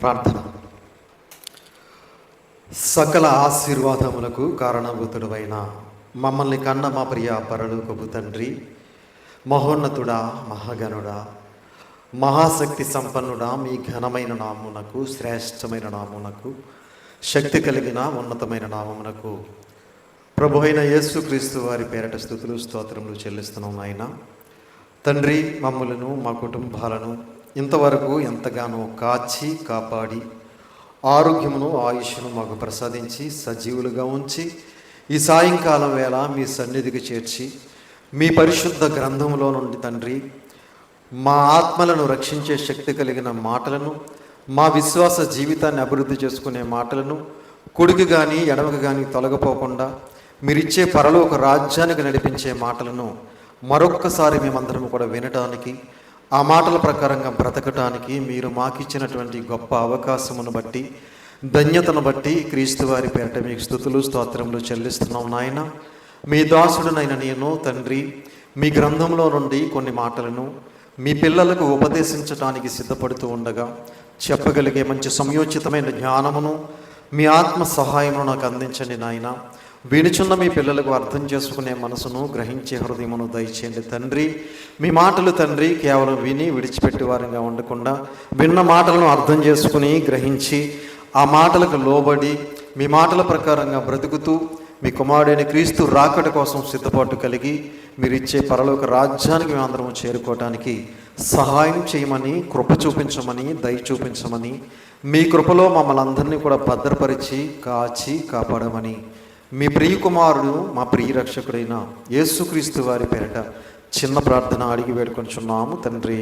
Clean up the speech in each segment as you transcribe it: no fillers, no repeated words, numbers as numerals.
ప్రార్థన. సకల ఆశీర్వాదములకు కారణభూతుడైన మమ్మల్ని కన్న మా ప్రియ పరలోకపు తండ్రి, మహోన్నతుడా, మహాగణుడా, మహాశక్తి సంపన్నుడా, మీ ఘనమైన నామమునకు, శ్రేష్టమైన నామమునకు, శక్తి కలిగిన ఉన్నతమైన నామమునకు ప్రభు అయిన యేసుక్రీస్తు వారి పేరట స్తుతులు స్తోత్రములు చెల్లిస్తున్నాం. నాయన తండ్రి, మమ్మలను మా కుటుంబాలను ఇంతవరకు ఎంతగానో కాచి కాపాడి ఆరోగ్యమును ఆయుష్ను మాకు ప్రసాదించి సజీవులుగా ఉంచి ఈ సాయంకాలం వేళ మీ సన్నిధికి చేర్చి మీ పరిశుద్ధ గ్రంథంలో నుండి తండ్రి మా ఆత్మలను రక్షించే శక్తి కలిగిన మాటలను, మా విశ్వాస జీవితాన్ని అభివృద్ధి చేసుకునే మాటలను కుడికి కానీ ఎడమకు కానీ తొలగిపోకుండా మీరిచ్చే పరలోక రాజ్యానికి నడిపించే మాటలను మరొక్కసారి మేమందరం కూడా వినటానికి, ఆ మాటల ప్రకారంగా బ్రతకటానికి మీరు మాకిచ్చినటువంటి గొప్ప అవకాశమును బట్టి, ధన్యతను బట్టి క్రీస్తు వారి పేరట మీకు స్తుతులు స్తోత్రములు చెల్లిస్తున్నాం. నాయన, మీ దాసుడునైన నేను తండ్రి మీ గ్రంథంలో నుండి కొన్ని మాటలను మీ పిల్లలకు ఉపదేశించడానికి సిద్ధపడుతూ ఉండగా చెప్పగలిగే మంచి సమయోచితమైన జ్ఞానమును మీ ఆత్మ సహాయమును నాకు అందించండి. నాయన, వినుచున్న మీ పిల్లలకు అర్థం చేసుకునే మనసును, గ్రహించే హృదయమును దయచేయండి తండ్రి. మీ మాటలు తండ్రి కేవలం విని విడిచిపెట్టి వారిగా ఉండకుండా విన్న మాటలను అర్థం చేసుకుని గ్రహించి ఆ మాటలకు లోబడి మీ మాటల ప్రకారంగా బ్రతుకుతూ మీ కుమారుడైన క్రీస్తు రాకడ కోసం సిద్ధపాటు కలిగి మీరిచ్చే పరలోక రాజ్యానికి మేమందరము చేరుకోవటానికి సహాయం చేయమని, కృప చూపించమని, దయ చూపించమని, మీ కృపలో మమ్మల్ని అందరినీ కూడా భద్రపరిచి కాచి కాపాడమని మీ ప్రియ కుమారుడు మా ప్రియ రక్షకుడైన యేసుక్రీస్తు వారి పేరట చిన్న ప్రార్థన అడిగి వేడుకొంచున్నాము తండ్రి,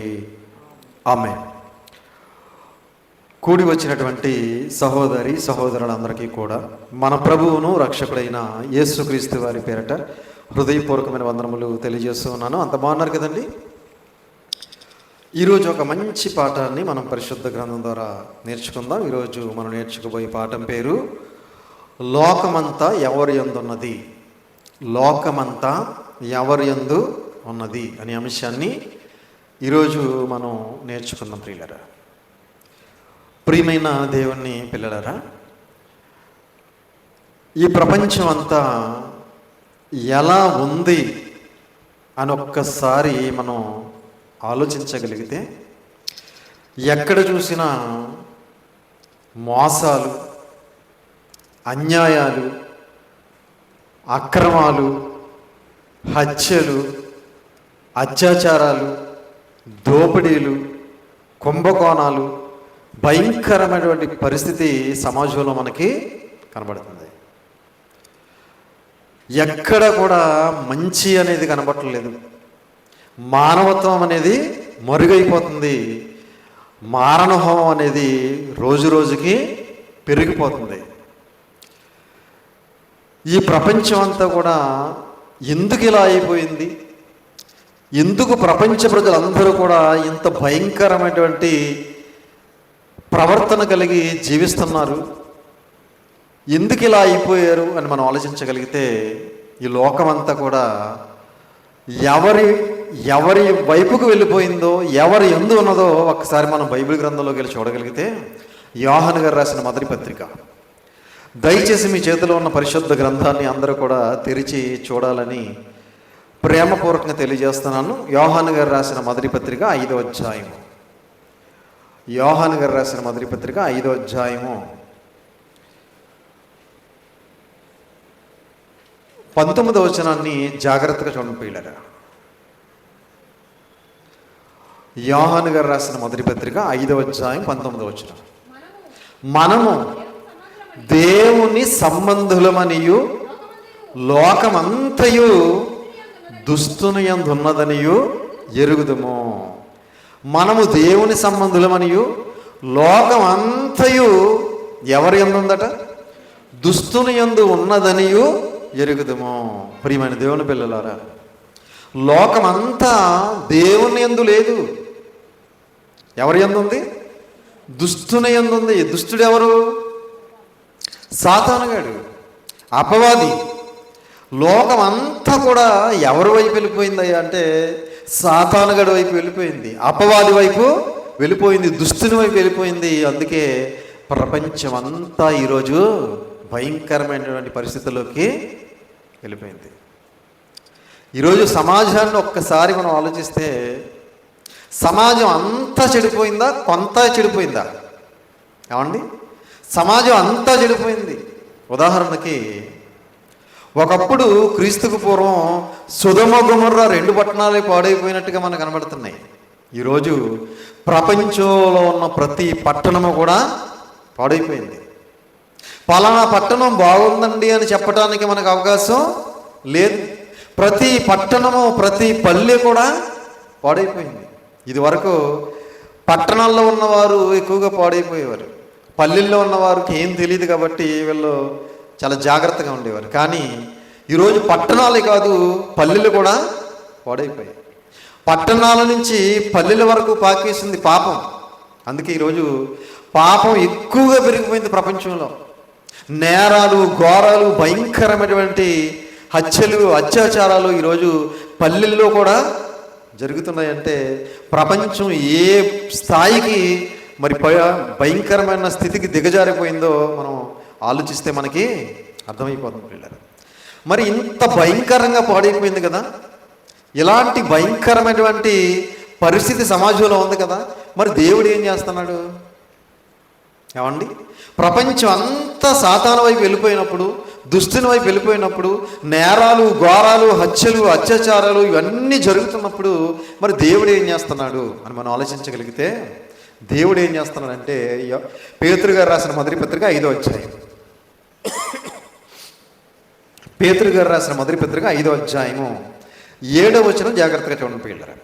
ఆమేన్. కూడి వచ్చినటువంటి సహోదరి సహోదరులందరికీ కూడా మన ప్రభువును రక్షకుడైన యేసుక్రీస్తు వారి పేరట హృదయపూర్వకమైన వందనములు తెలియజేస్తూ ఉన్నాను. అంత బాగున్నారు కదండి. ఈరోజు ఒక మంచి పాఠాన్ని మనం పరిశుద్ధ గ్రంథం ద్వారా నేర్చుకుందాం. ఈరోజు మనం నేర్చుకోబోయే పాఠం పేరు లోకమంతా ఎవరి యందు ఉన్నది. లోకమంతా ఎవరి యందు ఉన్నది అనే అంశాన్ని ఈరోజు మనం నేర్చుకుందాం. ప్రియులరా, ప్రియమైన దేవుని పిల్లలరా, ఈ ప్రపంచం అంతా ఎలా ఉంది అని ఒక్కసారి మనం ఆలోచించగలిగితే ఎక్కడ చూసినా మోసాలు, అన్యాయాలు, అక్రమాలు, హత్యలు, అత్యాచారాలు, దోపిడీలు, కుంభకోణాలు, భయంకరమైనటువంటి పరిస్థితి సమాజంలో మనకి కనబడుతుంది. ఎక్కడ కూడా మంచి అనేది కనబడట్లేదు. మానవత్వం అనేది మరుగైపోతుంది. మారణహోమం అనేది రోజు రోజుకి పెరిగిపోతుంది. ఈ ప్రపంచం అంతా కూడా ఎందుకు ఇలా అయిపోయింది? ఎందుకు ప్రపంచ ప్రజలందరూ కూడా ఇంత భయంకరమైనటువంటి ప్రవర్తన కలిగి జీవిస్తున్నారు? ఎందుకు ఇలా అయిపోయారు అని మనం ఆలోచించగలిగితే ఈ లోకమంతా కూడా ఎవరి వైపుకు వెళ్ళిపోయిందో, ఎవరి యందు ఉన్నదో ఒక్కసారి మనం బైబిల్ గ్రంథంలోకి వెళ్ళి చూడగలిగితే, యోహాను గారు రాసిన మొదటి పత్రిక, దయచేసి మీ చేతిలో ఉన్న పరిశుద్ధ గ్రంథాన్ని అందరూ కూడా తెరిచి చూడాలని ప్రేమపూర్వకంగా తెలియజేస్తున్నాను. యోహాను గారు రాసిన మొదటి పత్రిక 5వ అధ్యాయము. యోహాను గారు రాసిన మొదటి పత్రిక 5వ అధ్యాయము 19వ వచనాన్ని జాగ్రత్తగా చూడండి పిల్లరా. యోహాను గారు రాసిన మొదటి పత్రిక 5వ అధ్యాయం 19వ వచనం. మనము దేవుని సంబంధులమనియు లోకమంతయు దుస్తుని యందు ఉన్నదనియు ఎరుగుదుము. మనము దేవుని సంబంధులమనియు లోకమంతయు ఎవరి యందు ఉందట? దుస్తుని యందు ఉన్నదనియు ఎరుగుదుము. ప్రియమైన దేవుని పిల్లలారా, లోకమంతా దేవుని యందు లేదు. ఎవరి యందు ఉంది? దుస్తుని యందు ఉంది. దుష్టుడు ఎవరు? సాతానుగాడు, అపవాది. లోకం అంతా కూడా ఎవరి వైపు వెళ్ళిపోయిందయ్యా అంటే సాతానుగాడి వైపు వెళ్ళిపోయింది, అపవాది వైపు వెళ్ళిపోయింది, దుష్టుని వైపు వెళ్ళిపోయింది. అందుకే ప్రపంచం అంతా ఈరోజు భయంకరమైనటువంటి పరిస్థితుల్లోకి వెళ్ళిపోయింది. ఈరోజు సమాజాన్ని ఒక్కసారి మనం ఆలోచిస్తే సమాజం అంతా చెడిపోయిందా, కొంత చెడిపోయిందా? ఏమండి, సమాజం అంతా చెడిపోయింది. ఉదాహరణకి ఒకప్పుడు క్రీస్తుకు పూర్వం సొదొమ గొమొర్రా 2 పట్టణాలే పాడైపోయినట్టుగా మనకు కనబడుతున్నాయి. ఈరోజు ప్రపంచంలో ఉన్న ప్రతి పట్టణము కూడా పాడైపోయింది. పలానా పట్టణం బాగుందండి అని చెప్పడానికి మనకు అవకాశం లేదు. ప్రతి పట్టణము, ప్రతి పల్లె కూడా పాడైపోయింది. ఇది వరకు పట్టణాల్లో ఉన్నవారు ఎక్కువగా పాడైపోయేవారు, పల్లెల్లో ఉన్నవారికి ఏం తెలియదు కాబట్టి వీళ్ళు చాలా జాగ్రత్తగా ఉండేవారు. కానీ ఈరోజు పట్టణాలే కాదు, పల్లెలు కూడా పాడైపోయాయి. పట్టణాల నుంచి పల్లెల వరకు పాకేసింది పాపం. అందుకే ఈరోజు పాపం ఎక్కువగా పెరిగిపోయింది ప్రపంచంలో. నేరాలు, ఘోరాలు, భయంకరమైనటువంటి హత్యలు, అత్యాచారాలు ఈరోజు పల్లెల్లో కూడా జరుగుతున్నాయంటే ప్రపంచం ఏ స్థాయికి మరి భయంకరమైన స్థితికి దిగజారిపోయిందో మనం ఆలోచిస్తే మనకి అర్థమైపోతుంది పిల్లలు. మరి ఇంత భయంకరంగా పాడైపోయింది కదా, ఇలాంటి భయంకరమైనటువంటి పరిస్థితి సమాజంలో ఉంది కదా, మరి దేవుడు ఏం చేస్తున్నాడు? ఏమండి, ప్రపంచం అంతా సాతాను వైపు వెళ్ళిపోయినప్పుడు, దుష్టుని వైపు వెళ్ళిపోయినప్పుడు, నేరాలు, ఘోరాలు, హత్యలు, అత్యాచారాలు ఇవన్నీ జరుగుతున్నప్పుడు మరి దేవుడు ఏం చేస్తున్నాడు అని మనం ఆలోచించగలిగితే దేవుడు ఏం చేస్తున్నాడంటే పేతురు గారు రాసిన మొదటి పత్రిక 5వ అధ్యాయం. పేతురు గారు రాసిన మొదటి పత్రిక 5వ అధ్యాయము 7వ వచనం జాగ్రత్తగా చూడండి పిల్లలు.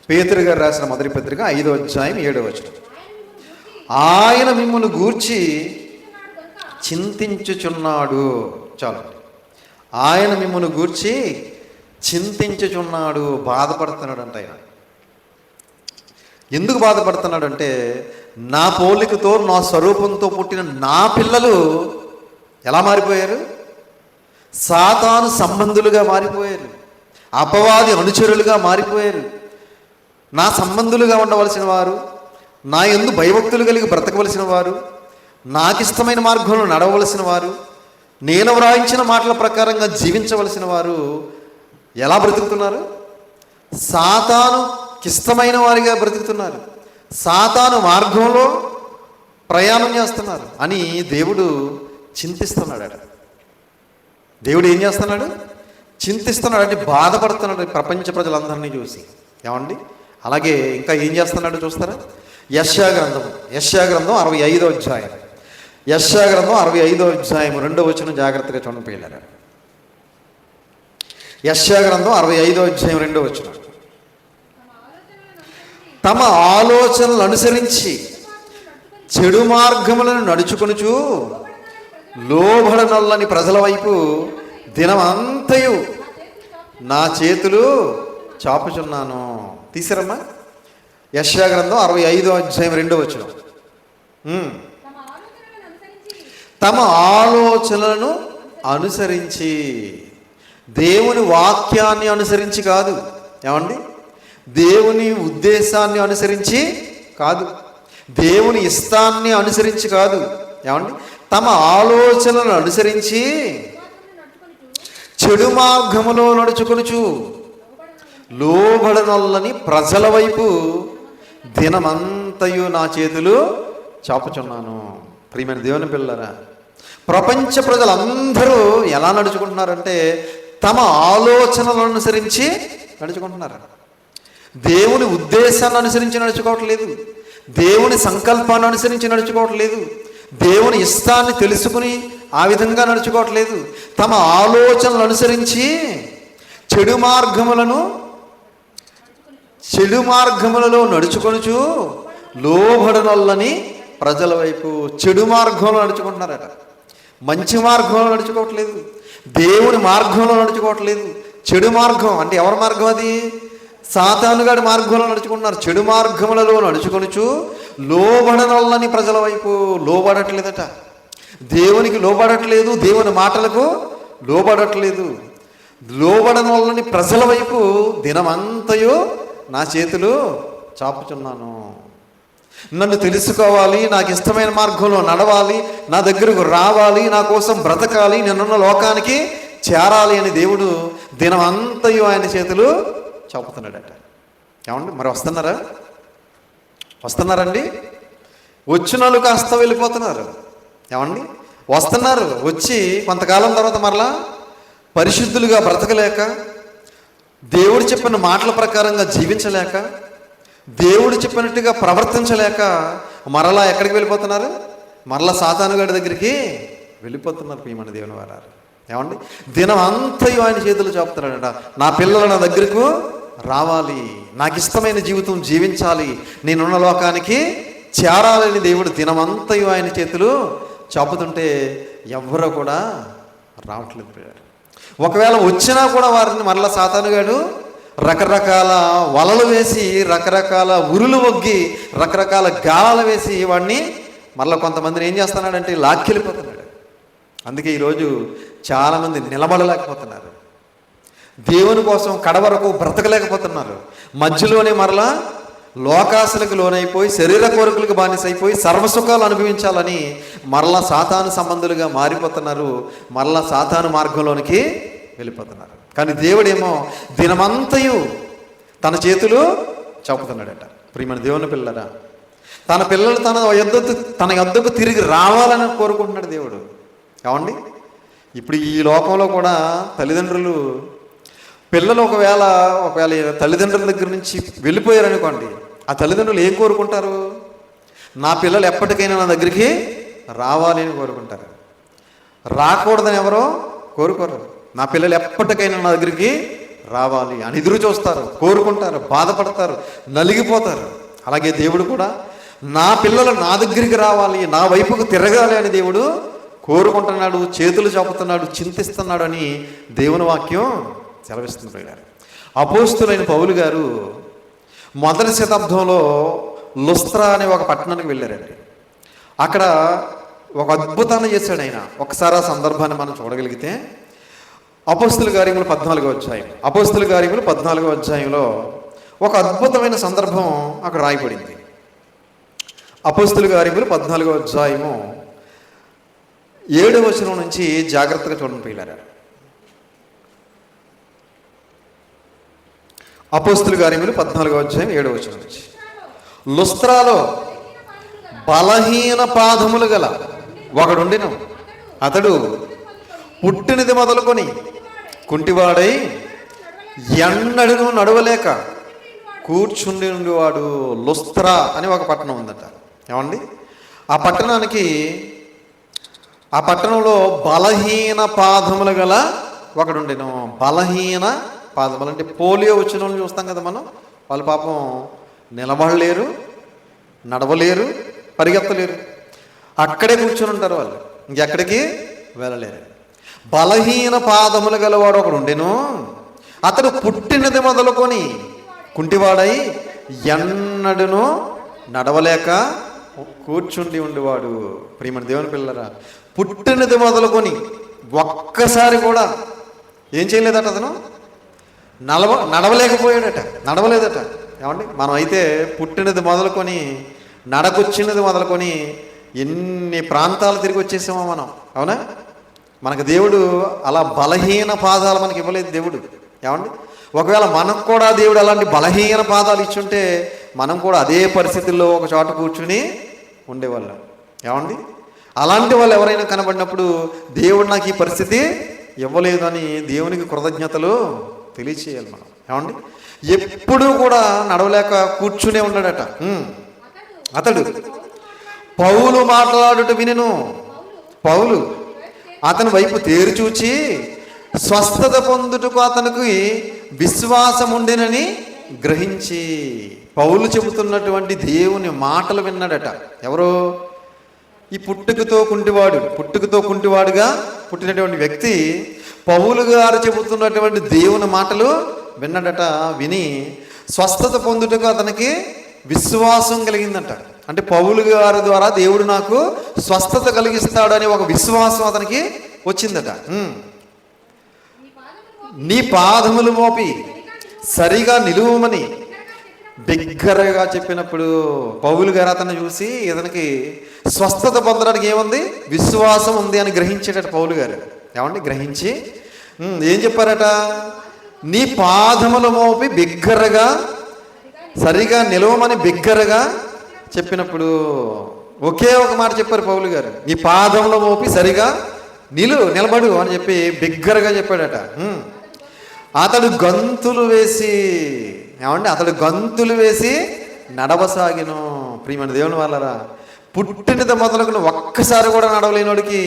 పేతురు గారు రాసిన మొదటి పత్రిక 5వ అధ్యాయం 7వ వచనం. ఆయన మిమ్మల్ని గూర్చి చింతించుచున్నాడు. చాలండి, ఆయన మిమ్మల్ని గూర్చి చింతించుచున్నాడు, బాధపడుతున్నాడు అంట. ఆయన ఎందుకు బాధపడుతున్నాడు అంటే, నా పోలికతో నా స్వరూపంతో పుట్టిన నా పిల్లలు ఎలా మారిపోయారు? సాతాను సంబంధులుగా మారిపోయారు, అపవాది అనుచరులుగా మారిపోయారు. నా సంబంధులుగా ఉండవలసిన వారు, నా యందు భయభక్తులు కలిగి బ్రతకవలసిన వారు, నాకిష్టమైన మార్గంలో నడవలసిన వారు, నేను వ్రాయించిన మాటల ప్రకారంగా జీవించవలసిన వారు ఎలా బ్రతుకుతున్నారు? సాతానుకిష్టమైన వారిగా బ్రతుకుతున్నారు, సాతాను మార్గంలో ప్రయాణం చేస్తున్నారు అని దేవుడు చింతిస్తున్నాడు. దేవుడు ఏం చేస్తున్నాడు? చింతిస్తున్నాడు, అంటే బాధపడుతున్నాడు ప్రపంచ ప్రజలందరినీ చూసి. ఏమండి, అలాగే ఇంకా ఏం చేస్తున్నాడు చూస్తారా? యెషయా గ్రంథం 65వ అధ్యాయం. యెషయా గ్రంథం 65వ అధ్యాయం 2వ వచనం జాగ్రత్తగా చూడండి పిల్లలు. యెషయా గ్రంథం 65వ అధ్యాయం 2వ వచనం. తమ ఆలోచనలు అనుసరించి చెడు మార్గములను నడుచుకొనుచు లోబడనొల్లని ప్రజల వైపు దినమంతయు నా చేతులు చాపుచున్నాను. తీసారమ్మా, యెషయా గ్రంథం 65వ అధ్యాయం 2వ వచనం. తమ ఆలోచనలను అనుసరించి, దేవుని వాక్యాన్ని అనుసరించి కాదు. ఏమండి, దేవుని ఉద్దేశాన్ని అనుసరించి కాదు, దేవుని ఇష్టాన్ని అనుసరించి కాదు. ఏమండి, తమ ఆలోచనలను అనుసరించి చెడు మార్గములో నడుచుకొనుచు లోబడనొల్లని ప్రజల వైపు దినమంతయు నా చేతులు చాపుచున్నాను. ప్రియమైన దేవుని పిల్లరా, ప్రపంచ ప్రజలందరూ ఎలా నడుచుకుంటున్నారంటే తమ ఆలోచనలను అనుసరించి నడుచుకుంటున్నారు. దేవుని ఉద్దేశాన్ని అనుసరించి నడుచుకోవట్లేదు, దేవుని సంకల్పాన్ని అనుసరించి నడుచుకోవట్లేదు, దేవుని ఇష్టాన్ని తెలుసుకుని ఆ విధంగా నడుచుకోవట్లేదు. తమ ఆలోచనలు అనుసరించి చెడు మార్గములలో నడుచుకొనుచు లోబడనొల్లని ప్రజల వైపు చెడు మార్గంలో నడుచుకుంటున్నారట. మంచి మార్గంలో నడుచుకోవట్లేదు, దేవుని మార్గంలో నడుచుకోవట్లేదు. చెడు మార్గం అంటే ఎవరి మార్గం? అది సాతానుగాడి మార్గంలో నడుచుకుంటున్నారు. చెడు మార్గములలో నడుచుకొనుచు లోబడనొల్లని ప్రజల వైపు లోబడట్లేదట. దేవునికి లోబడట్లేదు, దేవుని మాటలకు లోబడట్లేదు. లోబడనొల్లని ప్రజల వైపు దినమంతయు నా చేతులు చాపుచున్నాను. నన్ను తెలుసుకోవాలి, నాకు ఇష్టమైన మార్గంలో నడవాలి, నా దగ్గరకు రావాలి, నా కోసం బ్రతకాలి, నేనున్న లోకానికి చేరాలి అని దేవుడు దినమంతయు ఆయన చేతులు చాపుతున్నాడట. ఏమండి, మరి వస్తున్నారండి? వచ్చిన వాళ్ళు కాస్త వెళ్ళిపోతున్నారు. ఏమండి, వస్తున్నారు, వచ్చి కొంతకాలం తర్వాత మరలా పరిశుద్ధులుగా బ్రతకలేక, దేవుడు చెప్పిన మాటల ప్రకారంగా జీవించలేక, దేవుడు చెప్పినట్టుగా ప్రవర్తించలేక మరలా ఎక్కడికి వెళ్ళిపోతున్నారు? మరలా సాతానుగాడి దగ్గరికి వెళ్ళిపోతున్నారు. ప్రియమైన దేవుని వారారు. ఏమండి, దినం అంతయు ఆయన చేతులు చాపుతున్నాడట. నా పిల్లలు నా దగ్గరకు రావాలి, నాకు ఇష్టమైన జీవితం జీవించాలి, నేనున్న లోకానికి చేరాలని దేవుడు దినమంతయు ఆయన చేతులు చాపుతుంటే ఎవ్వరూ కూడా రావట్లేదు. ఒకవేళ వచ్చినా కూడా వారిని మరలా సాతానుగాడు రకరకాల వలలు వేసి, రకరకాల ఉరులు ఒగ్గి, రకరకాల గాలాలు వేసి వాడిని మరలా కొంతమందిని ఏం చేస్తున్నాడంటే లాక్కెళ్ళిపోతున్నాడు. అందుకే ఈరోజు చాలామంది నిలబడలేకపోతున్నారు, దేవుని కోసం కడవరకు బ్రతకలేకపోతున్నారు. మధ్యలోనే మరలా లోకాసులకు లోనైపోయి, శరీర కోరికలకు బానిసైపోయి, సర్వసుఖాలు అనుభవించాలని మరలా సాతాను సంబంధులుగా మారిపోతున్నారు, మరలా సాతాను మార్గంలోనికి వెళ్ళిపోతున్నారు. కానీ దేవుడేమో దినమంతయు తన చేతులు చాపుతున్నాడట. ప్రియమైన దేవుని పిల్లరా, తన పిల్లలు తన యొద్దకు తిరిగి రావాలని కోరుకుంటున్నాడు దేవుడు. ఏమండి, ఇప్పుడు ఈ లోకంలో కూడా తల్లిదండ్రులు పిల్లలు ఒకవేళ తల్లిదండ్రుల దగ్గర నుంచి వెళ్ళిపోయారనుకోండి, ఆ తల్లిదండ్రులు ఏం కోరుకుంటారు? నా పిల్లలు ఎప్పటికైనా నా దగ్గరికి రావాలి అని కోరుకుంటారు. రాకూడదని ఎవరో కోరుకోరు. నా పిల్లలు ఎప్పటికైనా నా దగ్గరికి రావాలి అని ఎదురు చూస్తారు, కోరుకుంటారు, బాధపడతారు, నలిగిపోతారు. అలాగే దేవుడు కూడా నా పిల్లలు నా దగ్గరికి రావాలి, నా వైపుకు తిరగాలి అని దేవుడు కోరుకుంటున్నాడు, చేతులు చాపుతున్నాడు, చింతిస్తున్నాడు అని దేవుని వాక్యం సెలవిస్తుంది. అపోస్తులైన పౌలు గారు మొదటి శతాబ్దంలో లుస్త్రా అనే ఒక పట్టణానికి వెళ్ళారండి. అక్కడ ఒక అద్భుతాన్ని చేశాడు ఆయన. ఒకసారి ఆ సందర్భాన్ని మనం చూడగలిగితే అపోస్తుల కార్యములు 14వ అధ్యాయం, అపోస్తుల కార్యములు 14వ అధ్యాయంలో ఒక అద్భుతమైన సందర్భం అక్కడ రాయబడింది. అపోస్తుల కార్యములు 14వ అధ్యాయము 7వ వచనం నుంచి జాగ్రత్తగా చూడండి పిల్లరా. అపోస్తుల కార్యములు 14వ అధ్యాయం 7వ వచనం నుంచి, లుస్త్రాలో బలహీన పాదములు గల ఒకడుండెను. అతడు పుట్టినది మొదలుకొని కుంటివాడై ఎన్నడూ నడవలేక కూర్చుండి ఉండేవాడు. లుస్త్రా అని ఒక పట్టణం ఉందట. ఏమండి, ఆ పట్టణంలో బలహీన పాదములు గల ఒకడుండెను. బలహీన పాదములు అంటే పోలియో వచ్చిన వాళ్ళని చూస్తాం కదా మనం. వాళ్ళు పాపం నిలబడలేరు, నడవలేరు, పరిగెత్తలేరు, అక్కడే కూర్చొని ఉంటారు. వాళ్ళు ఇంకెక్కడికి వెళ్ళలేరు. బలహీన పాదములు గలవాడు ఒకడు ఉండెను. అతడు పుట్టినది మొదలుకొని కుంటివాడై ఎన్నడూ నడవలేక కూర్చుండి ఉండేవాడు. ప్రియమైన దేవుని పిల్లరా, పుట్టినది మొదలుకొని ఒక్కసారి కూడా ఏం చేయలేదట, అతను నడవలేదట. ఏమండి, మనం అయితే పుట్టినది మొదలుకొని నడకొచ్చినది మొదలుకొని ఎన్ని ప్రాంతాలు తిరిగి వచ్చేసామో మనం. అవునా? మనకు దేవుడు అలా బలహీన పాదాలు మనకి ఇవ్వలేదు దేవుడు. ఏమండి, ఒకవేళ మనకు కూడా దేవుడు అలాంటి బలహీన పాదాలు ఇచ్చుంటే మనం కూడా అదే పరిస్థితుల్లో ఒక చోట కూర్చుని ఉండేవాళ్ళం. ఏమండి, అలాంటి వాళ్ళు ఎవరైనా కనబడినప్పుడు దేవుడు నాకు ఈ పరిస్థితి ఇవ్వలేదు అని దేవునికి కృతజ్ఞతలు తెలియచేయాలి మనం. ఏమండి, ఎప్పుడూ కూడా నడవలేక కూర్చునే ఉన్నాడట. అతడు పౌలు మాట్లాడుట వినెను. పౌలు అతని వైపు తేరి చూచి స్వస్థత పొందుటకు అతనికి విశ్వాసం ఉండెనని గ్రహించి, పౌలు చెబుతున్నటువంటి దేవుని మాటలు విన్నాడట. ఎవరో ఈ పుట్టుకతో కుంటివాడుగా పుట్టినటువంటి వ్యక్తి పౌలు గారు చెబుతున్నటువంటి దేవుని మాటలు విన్నాడట. విని స్వస్థత పొందుటకు అతనికి విశ్వాసం కలిగిందట. అంటే పౌలు గారి ద్వారా దేవుడు నాకు స్వస్థత కలిగిస్తాడని ఒక విశ్వాసం అతనికి వచ్చిందట. నీ పాదములు మోపి సరిగా నిలువమని బిగ్గరగా చెప్పినప్పుడు పౌలు గారు అతన్ని చూసి ఇతనికి స్వస్థత పొందడానికి ఏముంది, విశ్వాసం ఉంది అని గ్రహించేటట్టు పౌలు గారు. ఏమండి గ్రహించి ఏం చెప్పారట, నీ పాదముల మోపి బిగ్గరగా సరిగా నిలవమని బిగ్గరగా చెప్పినప్పుడు ఒకే ఒక మాట చెప్పారు పౌలు గారు, నీ పాదముల మోపి సరిగా నిలబడు అని చెప్పి బిగ్గరగా చెప్పాడట. అతడు గంతులు వేసి, ఏమండి అతడు గంతులు వేసి నడవసాగిను. ప్రియమైన దేవుని వాళ్ళరా, పుట్టినది మొదలుకుని ఒక్కసారి కూడా నడవలేనోడికి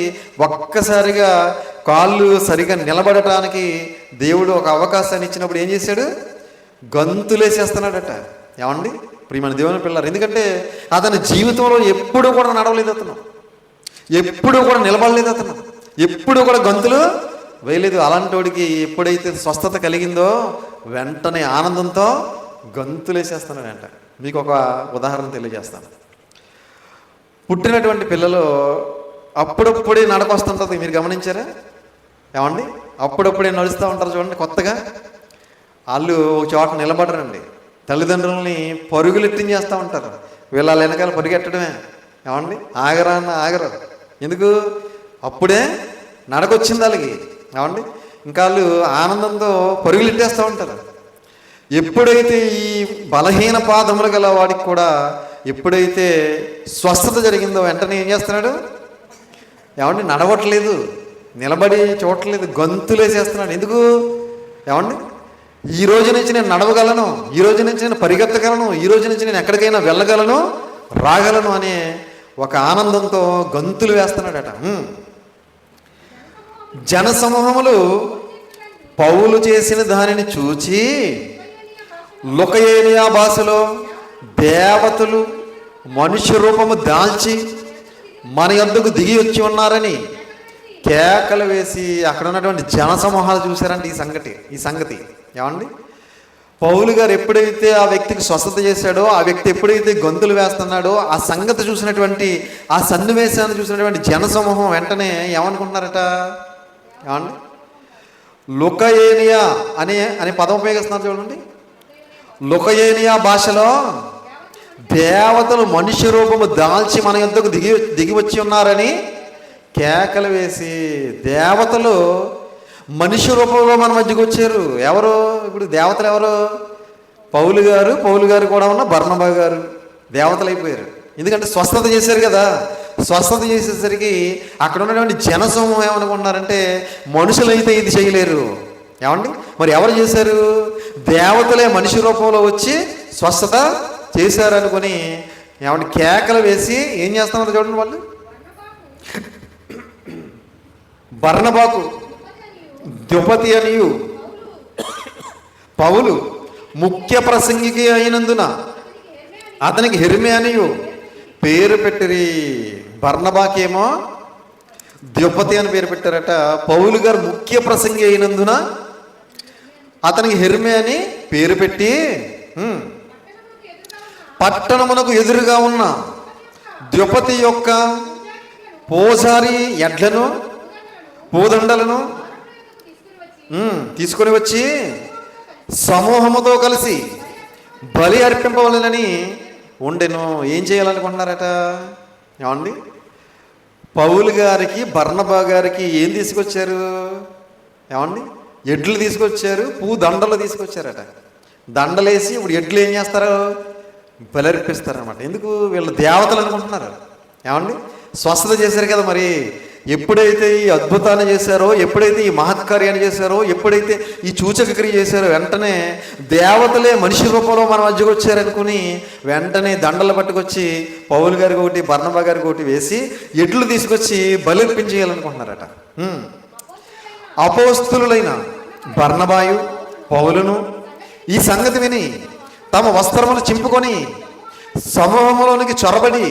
ఒక్కసారిగా కాళ్ళు సరిగా నిలబడటానికి దేవుడు ఒక అవకాశాన్ని ఇచ్చినప్పుడు ఏం చేశాడు, గంతులేసేస్తున్నాడట. ఏమండి ప్రియమైన దేవుని పిల్లలు, ఎందుకంటే అతని జీవితంలో ఎప్పుడూ కూడా నడవలేదు, అతను ఎప్పుడూ కూడా నిలబడలేదు, అతను ఎప్పుడూ కూడా గంతులు వేయలేదు. అలాంటి ఎప్పుడైతే స్వస్థత కలిగిందో వెంటనే ఆనందంతో గంతులేసేస్తున్నాడంట. మీకు ఒక ఉదాహరణ తెలియజేస్తాను. పుట్టినటువంటి పిల్లలు అప్పుడప్పుడే నడక వస్తుంటుంది, మీరు గమనించారా? ఏమండి అప్పుడప్పుడే నడుస్తూ ఉంటారు చూడండి. కొత్తగా వాళ్ళు ఒక చోట నిలబడరండి, తల్లిదండ్రులని పరుగులెట్టించేస్తూ ఉంటారు. వీళ్ళ వెనకాల పరిగెట్టడమే. ఏమండి ఆగరా అన్న ఆగరు. ఎందుకు? అప్పుడే నడకొచ్చింది వాళ్ళకి. ఏమండి ఇంకా వాళ్ళు ఆనందంతో పరుగులెట్టేస్తూ ఉంటారు. ఎప్పుడైతే ఈ బలహీన పాదములు గల వాడికి కూడా ఎప్పుడైతే స్వస్థత జరిగిందో వెంటనే ఏం చేస్తున్నాడు, ఏమండి నడవట్లేదు, నిలబడి చూడట్లేదు, గంతులేసేస్తున్నాడు. ఎందుకు? ఏమండి ఈ రోజు నుంచి నేను నడవగలను, ఈ రోజు నుంచి నేను పరిగెత్తగలను, ఈ రోజు నుంచి నేను ఎక్కడికైనా వెళ్ళగలను, రాగలను అనే ఒక ఆనందంతో గంతులు వేస్తున్నాడట. జనసమూహములు పౌలు చేసిన దానిని చూచి లుకయేనియా భాషలో దేవతలు మనుష్య రూపము దాల్చి మన యొద్దకు దిగి వచ్చి ఉన్నారని కేకలు వేసి అక్కడ ఉన్నటువంటి జనసమూహాలు చూశారంటే ఈ సంగతి ఏమండి పౌలు గారు ఎప్పుడైతే ఆ వ్యక్తికి స్వస్థత చేశాడో, ఆ వ్యక్తి ఎప్పుడైతే గొంతులు వేస్తున్నాడో, ఆ సంగతి చూసినటువంటి ఆ సన్నివేశాన్ని చూసినటువంటి జనసమూహం వెంటనే ఏమనుకుంటున్నారట, ఏమండి లుకయేనియా అనే పదం ఉపయోగిస్తున్నారు చూడండి. లుకయేనియా భాషలో దేవతలు మనుష్య రూపము దాల్చి మన యొద్దకు దిగి వచ్చి ఉన్నారని కేకలు వేసి, దేవతలు మనుష్య రూపంలో మన మధ్యకు వచ్చారు. ఎవరు? ఇప్పుడు దేవతలు ఎవరు? పౌలు గారు కూడా ఉన్న బర్నబా గారు దేవతలు అయిపోయారు. ఎందుకంటే స్వస్థత చేశారు కదా. స్వస్థత చేసేసరికి అక్కడ ఉన్నటువంటి జనసమూహం ఏమనుకుంటున్నారంటే, మనుషులైతే ఇది చేయలేరు. ఏమండి మరి ఎవరు చేశారు? దేవతలే మనిషి రూపంలో వచ్చి స్వస్థత చేశారనుకొని ఏమంటే కేకలు వేసి ఏం చేస్తున్నారు చూడండి. వాళ్ళు బర్నబాకు ద్యుపతి అనియు పౌలు ముఖ్య ప్రసంగికి అయినందున అతనికి హెర్మే అనియు పేరు పెట్టిరి. బర్నబాకేమో ద్యుపతి అని పేరు పెట్టారట. పౌలు గారు ముఖ్య ప్రసంగి అయినందున అతనికి హెర్మే అని పేరు పెట్టి పట్టణమునకు ఎదురుగా ఉన్న ద్యుపతి యొక్క పూజారి ఎడ్లను పూదండలను తీసుకొని వచ్చి సమూహముతో కలిసి బలి అర్పింపవలనని ఉండెను. ఏం చేయాలనుకుంటున్నారట? ఏమండి పౌలు గారికి బర్నబా గారికి ఏం తీసుకొచ్చారు? ఏమండి ఎడ్లు తీసుకొచ్చారు, దండలు తీసుకొచ్చారట. దండలేసి ఇప్పుడు ఎడ్లు ఏం చేస్తారు? బలర్పిస్తారనమాట. ఎందుకు? వీళ్ళు దేవతలు అనుకుంటున్నారు. ఏమండి స్వస్థత చేశారు కదా. మరి ఎప్పుడైతే ఈ అద్భుతాన్ని చేశారో, ఎప్పుడైతే ఈ మహత్కార్యాన్ని చేశారో, ఎప్పుడైతే ఈ సూచక క్రియ చేశారో, వెంటనే దేవతలే మనిషి రూపంలో మన మధ్యకు వచ్చారనుకుని వెంటనే దండలు పట్టుకొచ్చి పౌలు గారికి ఒకటి బర్నబా గారికి ఒకటి వేసి ఎడ్లు తీసుకొచ్చి బలిర్పించేయాలనుకుంటున్నారట. అపోస్తులైన బర్నబాయు పౌలును ఈ సంగతి విని తమ వస్త్రములు చింపుకొని సమూహంలోనికి చొరబడి,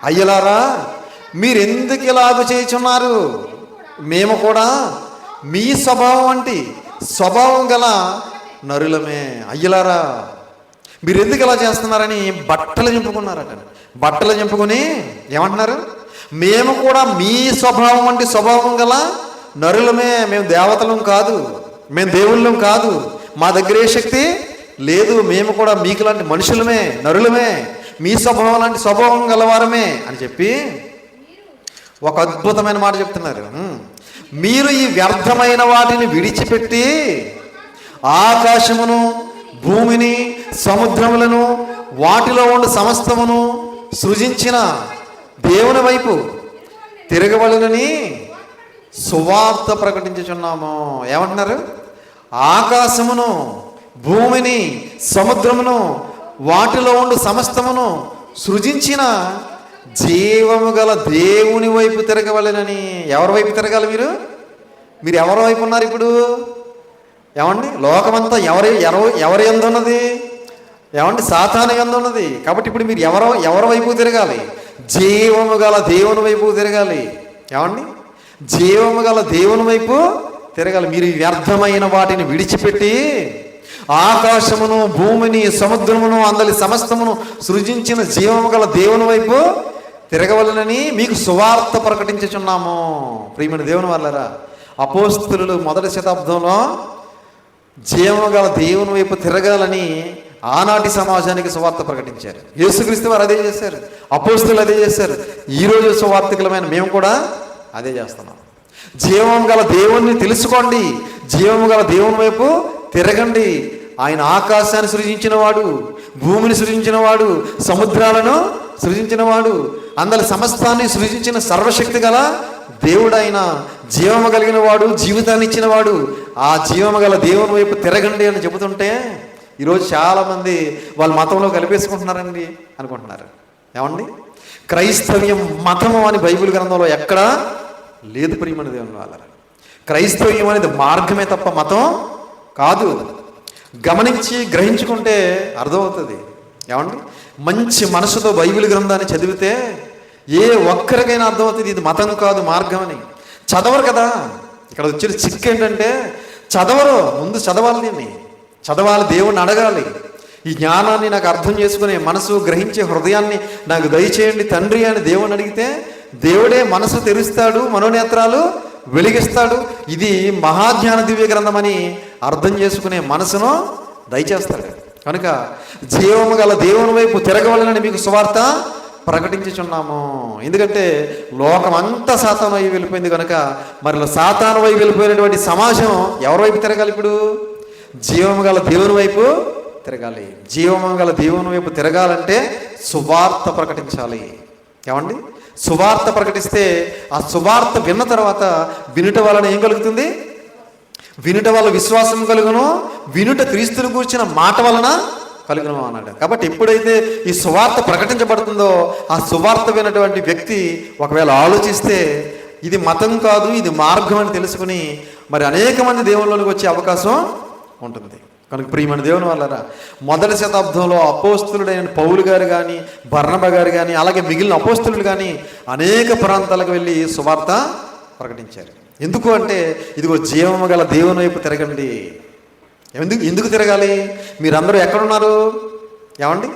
అయ్యలారా మీరెందుకు ఇలాగ చేయుచున్నారు? మేము కూడా మీ స్వభావం గల నరులమే. అయ్యలారా మీరెందుకు ఇలా చేస్తున్నారని బట్టలు చింపుకున్నారట. బట్టలు చింపుకొని ఏమంటున్నారు? మేము కూడా మీ స్వభావం గల నరులమే. మేము దేవతలం కాదు, మేము దేవుళ్ళం కాదు, మా దగ్గర ఏ శక్తి లేదు మేము కూడా మీకు లాంటి మనుషులమే, నరులమే, మీ స్వభావం లాంటి స్వభావం గలవారమే అని చెప్పి ఒక అద్భుతమైన మాట చెప్తున్నారు. మీరు ఈ వ్యర్థమైన వాటిని విడిచిపెట్టి ఆకాశమును, భూమిని, సముద్రములను, వాటిలో ఉండి సమస్తమును సృజించిన దేవుని వైపు తిరగవలెనని సువార్త ప్రకటించుచున్నాము. ఏమంటున్నారు? ఆకాశమును, భూమిని, సముద్రమును, వాటిలో ఉండు సమస్తమును సృజించిన జీవము గల దేవుని వైపు తిరగవలెనని. ఎవరి వైపు తిరగాలి? మీరు ఎవరి వైపు ఉన్నారు ఇప్పుడు? ఏమండి? లోకమంతా ఎవరి యందు ఉన్నది? ఏమండి? సాతాను యందు ఉన్నది. కాబట్టి ఇప్పుడు మీరు ఎవరి వైపు తిరగాలి? జీవము గల దేవుని వైపు తిరగాలి. ఏమండి? జీవము గల దేవుని వైపు తిరగాలి. మీరు వ్యర్థమైన వాటిని విడిచిపెట్టి ఆకాశమును, భూమిని, సముద్రమును, అందలి సమస్తమును సృజించిన జీవము గల దేవుని వైపు తిరగవలనని మీకు సువార్త ప్రకటించుచున్నాము. ప్రియమైన దేవుని వాళ్ళరా, అపోస్తలులు మొదటి శతాబ్దంలో జీవము గల దేవుని వైపు తిరగాలని ఆనాటి సమాజానికి సువార్త ప్రకటించారు. యేసుక్రీస్తు వారు అదే చేశారు, అపోస్తలులు అదే చేశారు. ఈరోజు సువార్తికులమైన మేము కూడా అదే చేస్తున్నాం. జీవం గల దేవుణ్ణి తెలుసుకోండి, జీవము గల దేవుని వైపు తిరగండి. ఆయన ఆకాశాన్ని సృజించినవాడు, భూమిని సృజించినవాడు, సముద్రాలను సృజించినవాడు, అందరి సమస్తాన్ని సృజించిన సర్వశక్తి గల దేవుడైన, జీవము కలిగిన వాడు, జీవితాన్ని ఇచ్చినవాడు. ఆ జీవము గల దేవుని వైపు తిరగండి అని చెబుతుంటే ఈరోజు చాలామంది వాళ్ళ మతంలో కలిపేసుకుంటున్నారండి అనుకుంటున్నారు. ఏమండి? క్రైస్తవ్యం మతము అని బైబిల్ గ్రంథంలో ఎక్కడా లేదు. ప్రియమైన దేవుని వాళ్ళ, క్రైస్తవ్యం అనేది మార్గమే తప్ప మతం కాదు. గమనించి గ్రహించుకుంటే అర్థమవుతుంది. ఏమండి? మంచి మనసుతో బైబిల్ గ్రంథాన్ని చదివితే ఏ ఒక్కరికైనా అర్థమవుతుంది ఇది మతం కాదు, మార్గం అని. చదవరు కదా. ఇక్కడ వచ్చిన చిక్కు ఏంటంటే చదవరు. ముందు చదవాలి, దీన్ని చదవాలి, దేవుణ్ణి అడగాలి. ఈ జ్ఞానాన్ని నాకు అర్థం చేసుకునే మనసు, గ్రహించే హృదయాన్ని నాకు దయచేయండి తండ్రి అని దేవుని అడిగితే దేవుడే మనసు తెరుస్తాడు, మనోనేత్రాలు వెలిగిస్తాడు. ఇది మహాజ్ఞాన దివ్య గ్రంథం అని అర్థం చేసుకునే మనసును దయచేస్తాడు. కనుక జీవము గల దేవుని వైపు తిరగవలనని మీకు సువార్త ప్రకటించుచున్నాము. ఎందుకంటే లోకం అంతా సాతాను వైపు వెళ్ళిపోయింది కనుక మరి సాతాను వైపు వెళ్ళిపోయినటువంటి సమాజం ఎవరి వైపు తిరగాలి? ఇప్పుడు జీవము గల దేవుని వైపు తిరగాలి. జీవము గల దేవుని వైపు తిరగాలంటే సువార్త ప్రకటించాలి. ఏమండి? సువార్త ప్రకటిస్తే ఆ సువార్త విన్న తర్వాత వినుట వలన ఏం కలుగుతుంది? వినుట వల్ల విశ్వాసం కలుగును, వినుట క్రీస్తుని కూర్చిన మాట వలన కలుగును అన్నాడు. కాబట్టి ఎప్పుడైతే ఈ సువార్త ప్రకటించబడుతుందో ఆ సువార్త విన్నటువంటి వ్యక్తి ఒకవేళ ఆలోచిస్తే ఇది మతం కాదు, ఇది మార్గం అని తెలుసుకుని మరి అనేక మంది దేవుళ్ళలోకి వచ్చే అవకాశం ఉంటుంది. కనుక ప్రియమైన దేవుని వాళ్ళరా, మొదటి శతాబ్దంలో అపోస్తలుడైన పౌలు గారు కానీ, బర్నబా గారు కానీ, అలాగే మిగిలిన అపోస్తలులు కానీ అనేక ప్రాంతాలకు వెళ్ళి సువార్త ప్రకటించారు. ఎందుకు అంటే ఇదిగో జీవము గల దేవుని వైపు తిరగండి. ఎందుకు తిరగాలి? మీరందరూ ఎక్కడున్నారు? ఏమండి?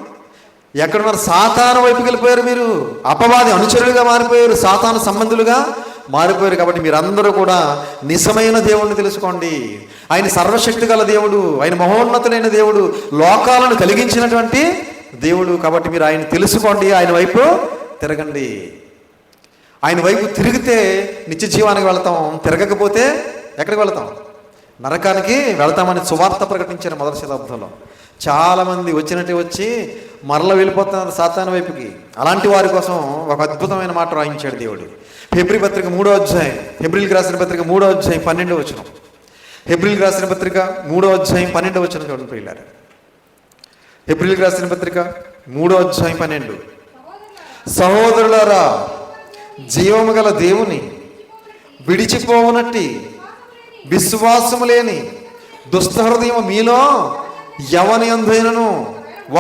ఎక్కడున్నారు? సాతాను వైపుకి వెళ్ళిపోయారు. మీరు అపవాది అనుచరులుగా మారిపోయారు, సాతాను సంబంధులుగా మారిపోయారు. కాబట్టి మీరందరూ కూడా నిజమైన దేవుణ్ణి తెలుసుకోండి. ఆయన సర్వశక్తి గల దేవుడు, ఆయన మహోన్నతులైన దేవుడు, లోకాలను కలిగించినటువంటి దేవుడు. కాబట్టి మీరు ఆయన తెలుసుకోండి, ఆయన వైపు తిరగండి. ఆయన వైపు తిరిగితే నిత్య జీవానికి వెళతాం, తిరగకపోతే ఎక్కడికి వెళతాం? నరకానికి వెళతామని సువార్త ప్రకటించారు మొదటి శతాబ్దంలో. చాలామంది వచ్చినట్టు వచ్చి మరల వెళ్ళిపోతున్నారు సాతాను వైపుకి. అలాంటి వారి కోసం ఒక అద్భుతమైన మాట రాయించాడు దేవుడు. హెబ్రీ పత్రిక 3వ అధ్యాయం, హెబ్రీలకు రాసిన పత్రిక 3వ అధ్యాయం 12వ వచనం. హెబ్రీలకు రాసిన పత్రిక 3వ అధ్యాయం 12వ వచనం చూడండి ప్రియులారా. హెబ్రీలకు రాసిన పత్రిక 3వ అధ్యాయం 12. సహోదరులారా, జీవము గల దేవుని విడిచిపోవనట్టి విశ్వాసము లేని దుష్టహృదయం మీలో ఎవని యందైనను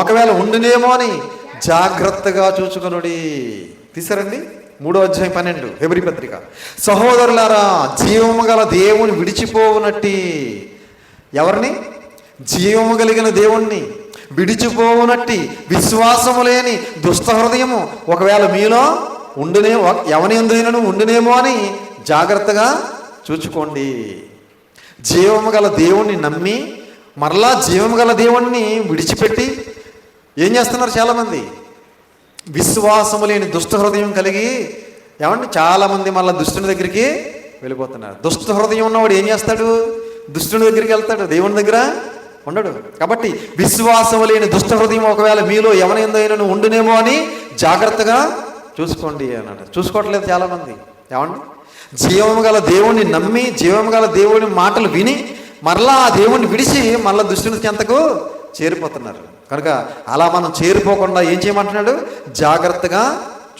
ఒకవేళ ఉండునేమో అని జాగ్రత్తగా చూచుకొనుడి. తీసారండి 3వ అధ్యాయం 12 హెబ్రీ పత్రిక. సహోదరులారా, జీవము గల దేవుని విడిచిపోవునట్టి, ఎవరిని? జీవము కలిగిన దేవుణ్ణి విడిచిపోవునట్టి విశ్వాసము లేని దుష్ట హృదయము ఒకవేళ మీలో ఎవని యందైనను ఉండునేమో అని జాగ్రత్తగా చూచుకోండి. జీవము గల దేవుణ్ణి నమ్మి మరలా జీవం గల దేవుణ్ణి విడిచిపెట్టి ఏం చేస్తున్నారు చాలామంది? విశ్వాసము లేని దుష్ట హృదయం కలిగి ఏమండి చాలామంది మళ్ళీ దుష్టుని దగ్గరికి వెళ్ళిపోతున్నారు. దుష్ట హృదయం ఉన్నవాడు ఏం చేస్తాడు? దుష్టుని దగ్గరికి వెళ్తాడు, దేవుని దగ్గర ఉండడు. కాబట్టి విశ్వాసము లేని దుష్ట హృదయం ఒకవేళ మీలో ఎవరైనా ఉండునేమో అని జాగ్రత్తగా చూసుకోండి అన్నాడు. చూసుకోవట్లేదు చాలామంది. ఏమండి జీవము గల దేవుణ్ణి నమ్మి జీవము గల దేవుని మాటలు విని మరలా ఆ దేవుణ్ణి విడిచి మళ్ళీ దుష్టుని చెంతకు చేరిపోతున్నారు. కనుక అలా మనం చేరిపోకుండా ఏం చేయమంటున్నాడు? జాగ్రత్తగా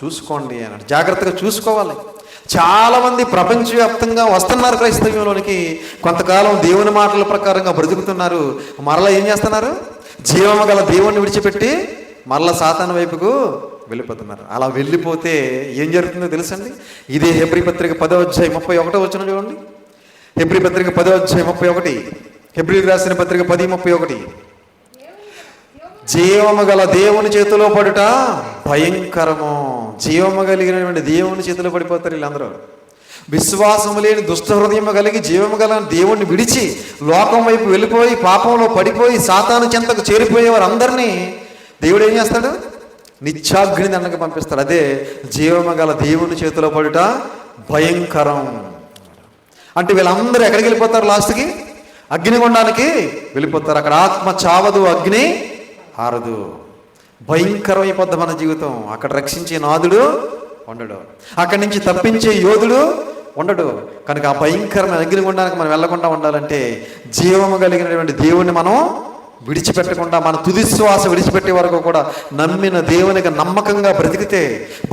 చూసుకోండి అన్నాడు. జాగ్రత్తగా చూసుకోవాలి. చాలామంది ప్రపంచవ్యాప్తంగా వస్తున్నారు క్రైస్తవ్యంలోనికి. కొంతకాలం దేవుని మాటల ప్రకారంగా బ్రతుకుతున్నారు. మరలా ఏం చేస్తున్నారు? జీవము గల దేవుణ్ణి విడిచిపెట్టి మరలా సాతాను వైపుకు వెళ్ళిపోతున్నారు. అలా వెళ్ళిపోతే ఏం జరుగుతుందో తెలుసండి? ఇదే హెబ్రీ పత్రిక 10:31 చూడండి. హెబ్రీ పత్రిక 10:31, హెబ్రీకి రాసిన పత్రిక 10:31. జీవము గల దేవుని చేతిలో పడుట భయంకరము. జీవము కలిగినటువంటి దేవుని చేతిలో పడిపోతారు వీళ్ళందరూ. విశ్వాసము లేని దుష్ట హృదయం కలిగి జీవము గల దేవుణ్ణి విడిచి లోకం వైపు వెళ్ళిపోయి పాపంలో పడిపోయి సాతాను చెంతకు చేరిపోయే వారందరినీ దేవుడు ఏం చేస్తాడు? నిత్యాగ్ని దండకు పంపిస్తాడు. అదే జీవము గల దేవుని చేతిలో పడుట భయంకరం. అంటే వీళ్ళందరూ ఎక్కడికి వెళ్ళిపోతారు? లాస్ట్కి అగ్నిగుండానికి వెళ్ళిపోతారు. అక్కడ ఆత్మ చావదు, అగ్ని ఆరదు. భయంకరమైపోద్ది మన జీవితం. అక్కడ రక్షించే నాదుడు ఉండడు, అక్కడి నుంచి తప్పించే యోధుడు ఉండడు. కనుక ఆ భయంకరమైన అగ్నిగుండానికి మనం వెళ్లకుండా ఉండాలంటే జీవము కలిగినటువంటి దేవుణ్ణి మనం విడిచిపెట్టకుండా, మన తుది శ్వాస విడిచిపెట్టే వరకు కూడా నమ్మిన దేవునికి నమ్మకంగా బ్రతికితే,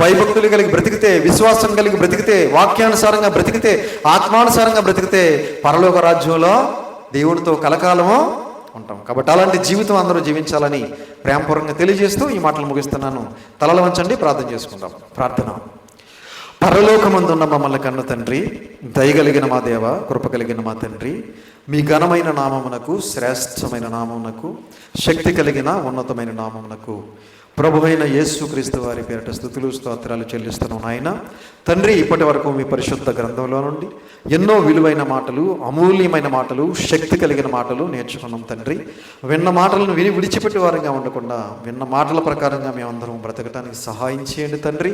భయభక్తులు కలిగి బ్రతికితే, విశ్వాసం కలిగి బ్రతికితే, వాక్యానుసారంగా బ్రతికితే, ఆత్మానుసారంగా బ్రతికితే పరలోక రాజ్యంలో దేవుడితో కలకాలము ఉంటాం. కాబట్టి అలాంటి జీవితం అందరూ జీవించాలని ప్రేమపూర్వకంగా తెలియజేస్తూ ఈ మాటలు ముగిస్తున్నాను. తలలు వంచండి, ప్రార్థన చేసుకుందాం. ప్రార్థన. పరలోకమందున్న మమ్మల్ని కన్న తండ్రి, దయగలిగిన మా దేవ, కృప కలిగిన మా తండ్రి, మీ ఘనమైన నామమునకు, శ్రేష్టమైన నామమునకు, శక్తి కలిగిన ఉన్నతమైన నామమునకు ప్రభువైన యేసుక్రీస్తు వారి పేరిట స్తుతులు స్తోత్రాలు చెల్లిస్తున్నాం నాయన. తండ్రి, ఇప్పటి వరకు మీ పరిశుద్ధ గ్రంథంలో నుండి ఎన్నో విలువైన మాటలు, అమూల్యమైన మాటలు, శక్తి కలిగిన మాటలు నేర్చుకున్నాం తండ్రి. విన్న మాటలను విని విడిచిపెట్టి వారంగా ఉండకుండా విన్న మాటల ప్రకారంగా మేమందరం బ్రతకటానికి సహాయం చేయండి తండ్రి.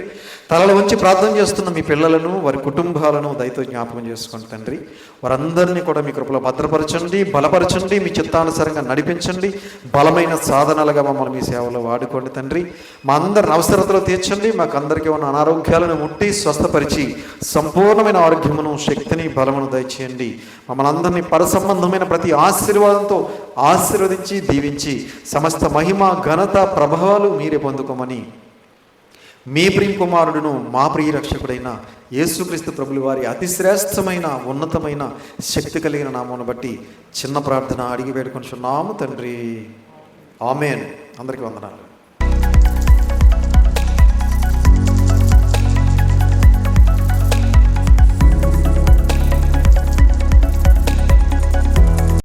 తలల ఉంచి ప్రార్థన చేస్తున్న మీ పిల్లలను, వారి కుటుంబాలను దయతో జ్ఞాపకం చేసుకోండి తండ్రి. వారందరినీ కూడా మీ కృపలో భద్రపరచండి, బలపరచండి, మీ చిత్తానుసారంగా నడిపించండి. బలమైన సాధనాలుగా మమ్మల్ని మీ సేవలో వాడుకోండి తండ్రి. మా అందరిని అవసరతలు తీర్చండి. మాకు అందరికీ ఉన్న అనారోగ్యాలను ముట్టి స్వస్థపరిచి సంపూర్ణమైన ఆరోగ్యమును, శక్తిని, బలమును దయచేయండి. మమ్మల్ని అందరినీ పరసంబంధమైన ప్రతి ఆశీర్వాదంతో ఆశీర్వదించి దీవించి సమస్త మహిమ, ఘనత, ప్రభావాలు మీరే పొందుకోమని మీ ప్రియ కుమారుడును మా ప్రియ రక్షకుడైన యేసుక్రీస్తు ప్రభుల వారి అతి శ్రేష్టమైన ఉన్నతమైన శక్తి కలిగిన నామమును బట్టి చిన్న ప్రార్థన అడిగి వేడుకొంటున్నాము తండ్రి. ఆమేన్. అందరికీ వందనాలు.